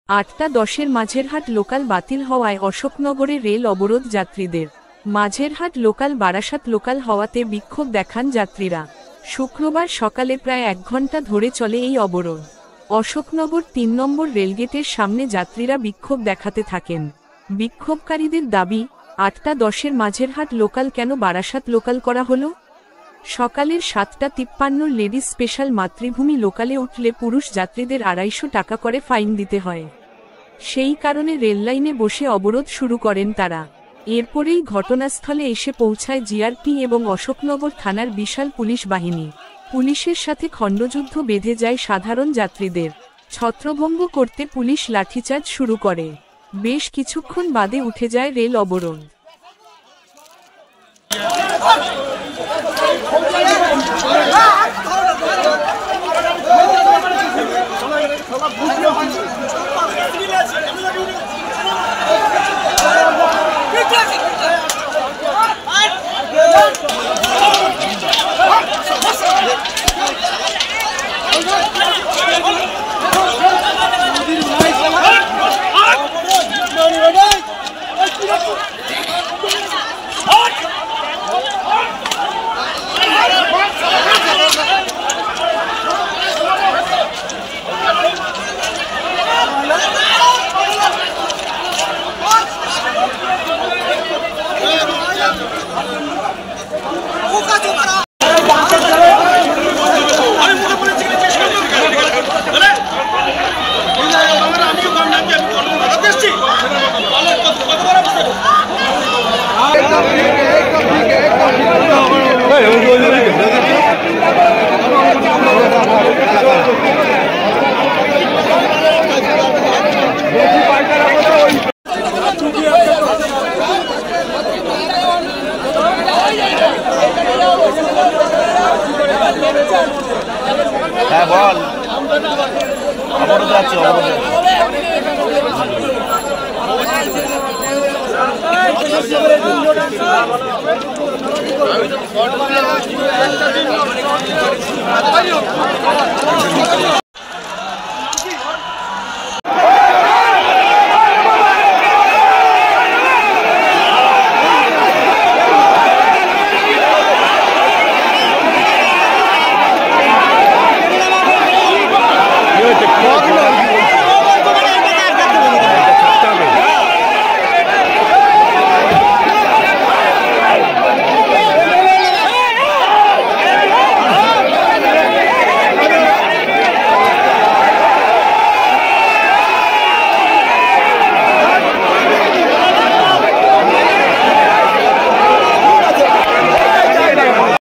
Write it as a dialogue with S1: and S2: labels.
S1: 8:10 Majerhat local বাতিল হওয়ায় অশোকনগরে rail অবরোধ যাত্রীদের। মাঝেরহাট লোকাল বারাসাত লোকাল হওয়াতে বিক্ষোভ দেখান যাত্রীরা। শুক্রবার সকালে প্রায় 1 ঘন্টা ধরে চলে এই অবরোধ। অশোকনগর 3 নম্বর রেলগেটের সামনে যাত্রীরা বিক্ষোভ দেখাতে থাকেন। বিক্ষোভকারীদের দাবি, 8:10 মাঝেরহাট লোকাল কেন বারাসাত লোকাল করা হলো? সকালের 7:53 লেডিস স্পেশাল মাতৃভূমি লোকালে উঠলে পুরুষ যাত্রীদের 250 টাকা করে ফাইন দিতে হয়। সেই কারণে রেললাইনে বসে অবরোধ শুরু করেন তারা। এরপরেই ঘটনাস্থলে এসে পৌঁছায় জিআরপি এবং অশোকনগর থানার বিশাল পুলিশ বাহিনী। পুলিশের সাথে খণ্ডযুদ্ধ বেঁধে যায় সাধারণ যাত্রীদের। ছত্রভঙ্গ করতে পুলিশ লাঠিচার্জ শুরু করে। বেশ কিছুক্ষণ বাদে উঠে যায় রেল অবরোধ।
S2: হ্যাঁ বল, অবরোধ আছে, অবরোধ।